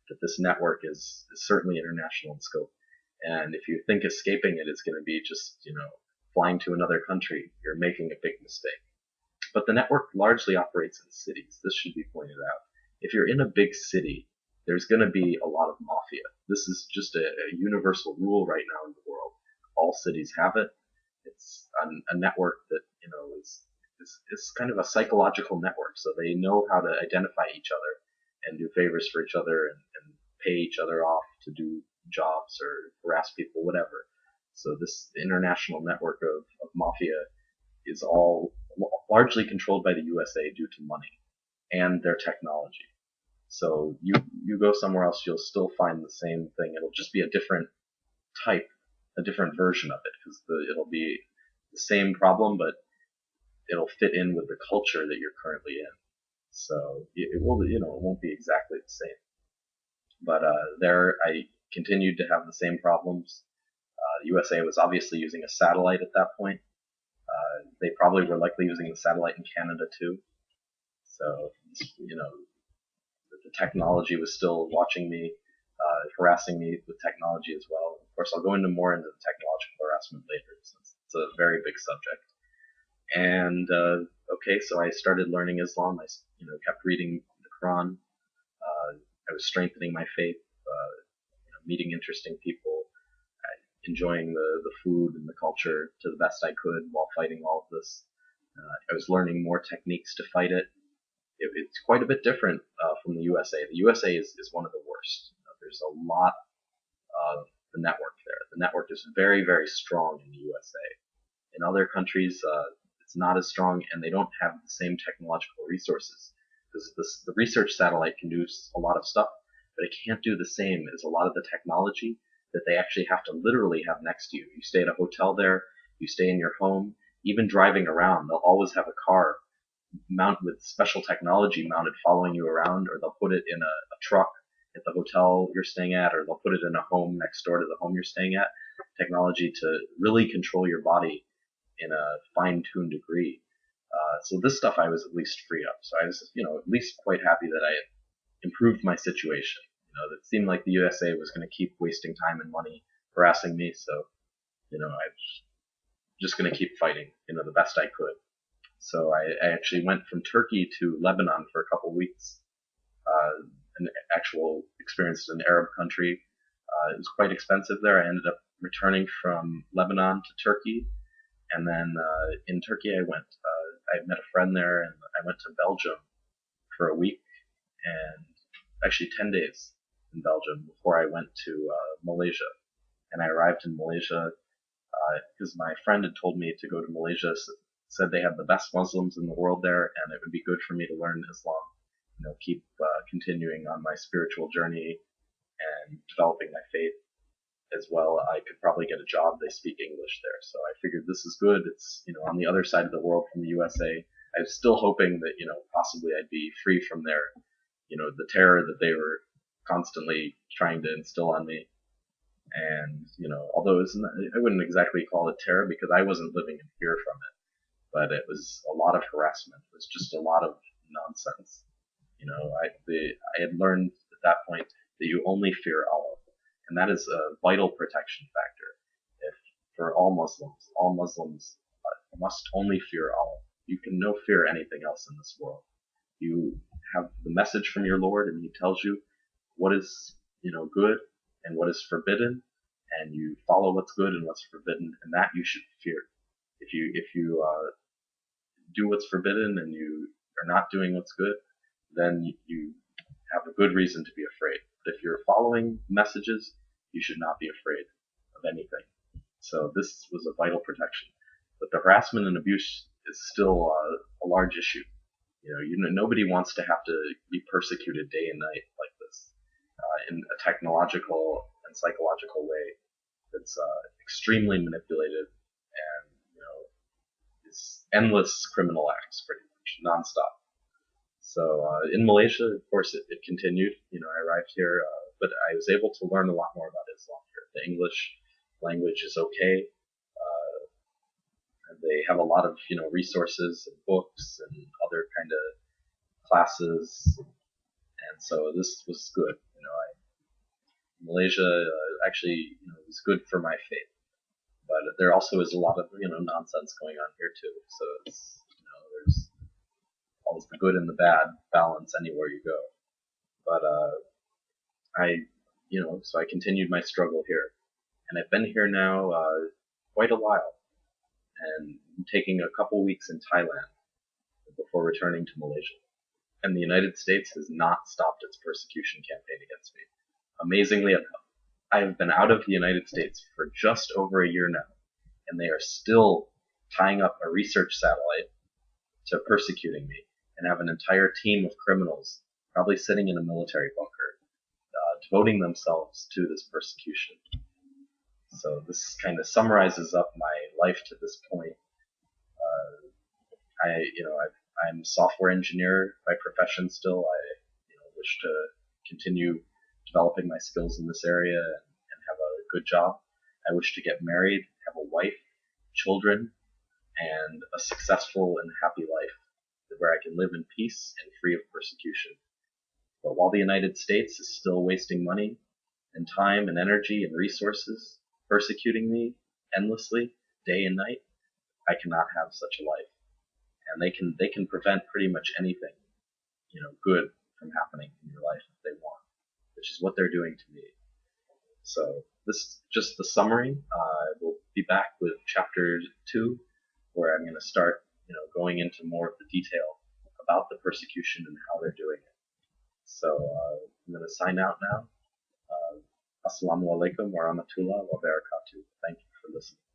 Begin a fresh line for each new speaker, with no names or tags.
that this network is certainly international in scope. And if you think escaping it is going to be just, flying to another country, you're making a big mistake. But the network largely operates in cities. This should be pointed out. If you're in a big city, there's going to be a lot of mafia. This is just a universal rule right now in the world. All cities have it. It's a network that, is kind of a psychological network. So they know how to identify each other and do favors for each other and pay each other off to do jobs or harass people, whatever. So this international network of mafia is all largely controlled by the USA due to money and their technology. So you go somewhere else, you'll still find the same thing. It'll just be a different type, a different version of it, because it'll be the same problem, but it'll fit in with the culture that you're currently in. So it will, it won't be exactly the same. But there, I continued to have the same problems. The USA was obviously using a satellite at that point. They probably were likely using the satellite in Canada too. So, the technology was still watching me, harassing me with technology as well. Of course, I'll go more into the technological harassment later, since it's a very big subject. And okay, so I started learning Islam. I kept reading the Quran. I was strengthening my faith, meeting interesting people, enjoying the food and the culture to the best I could while fighting all of this. I was learning more techniques to fight it. It's quite a bit different from the USA. The USA is one of the worst. There's a lot of the network there. The network is very, very strong in the USA. In other countries, it's not as strong, and they don't have the same technological resources. Because the research satellite can do a lot of stuff, but it can't do the same as a lot of the technology that they actually have to literally have next to you. You stay at a hotel there, you stay in your home, even driving around, they'll always have a car mounted with special technology mounted following you around, or they'll put it in a truck at the hotel you're staying at, or they'll put it in a home next door to the home you're staying at. Technology to really control your body in a fine-tuned degree. So this stuff I was at least free of. So I was, at least quite happy that I had improved my situation. It seemed like the USA was going to keep wasting time and money harassing me. So, I was just going to keep fighting, the best I could. So I actually went from Turkey to Lebanon for a couple weeks. An actual experience in an Arab country. It was quite expensive there. I ended up returning from Lebanon to Turkey. And then in Turkey I went. I met a friend there, and I went to Belgium for a week, and actually 10 days in Belgium before I went to Malaysia. And I arrived in Malaysia because my friend had told me to go to Malaysia, said they had the best Muslims in the world there, and it would be good for me to learn Islam, keep continuing on my spiritual journey and developing my faith as well. I could probably get a job. They speak English there. So I figured this is good. It's, on the other side of the world from the USA. I was still hoping that, possibly I'd be free from their, the terror that they were constantly trying to instill on me. And, although I wouldn't exactly call it terror because I wasn't living in fear from it, but it was a lot of harassment. It was just a lot of nonsense. I had learned at that point that you only fear Allah. And that is a vital protection factor. If for all Muslims must only fear Allah. You can no fear anything else in this world. You have the message from your Lord, and He tells you what is, good and what is forbidden, and you follow what's good and what's forbidden, and that you should fear. If you do what's forbidden and you are not doing what's good, then you have a good reason to be afraid. But if you're following messages, you should not be afraid of anything. So this was a vital protection. But the harassment and abuse is still a large issue. Nobody wants to have to be persecuted day and night like this in a technological and psychological way that's extremely manipulative and it's endless criminal acts pretty much nonstop. So in Malaysia, of course, it continued. I arrived here, but I was able to learn a lot more about Islam here. The English language is okay. And they have a lot of resources and books and other kind of classes, and so this was good. Malaysia actually is good for my faith, but there also is a lot of nonsense going on here too. So it's there's always the good and the bad balance anywhere you go. But so I continued my struggle here, and I've been here now quite a while, and I'm taking a couple weeks in Thailand before returning to Malaysia. And the United States has not stopped its persecution campaign against me. Amazingly enough, I have been out of the United States for just over a year now, and they are still tying up a research satellite to persecuting me, and have an entire team of criminals probably sitting in a military bunker, devoting themselves to this persecution. So this kind of summarizes up my life to this point. I'm a software engineer by profession still. I wish to continue developing my skills in this area and have a good job. I wish to get married, have a wife, children, and a successful and happy life where I can live in peace and free of persecution. But while the United States is still wasting money and time and energy and resources persecuting me endlessly, day and night, I cannot have such a life. And they can prevent pretty much anything, good from happening in your life if they want, which is what they're doing to me. So this is just the summary. We'll be back with chapter 2, where I'm going to start, going into more of the detail about the persecution and how they're doing it. So I'm going to sign out now. Assalamu alaikum wa rahmatullah wa barakatuh. Thank you for listening.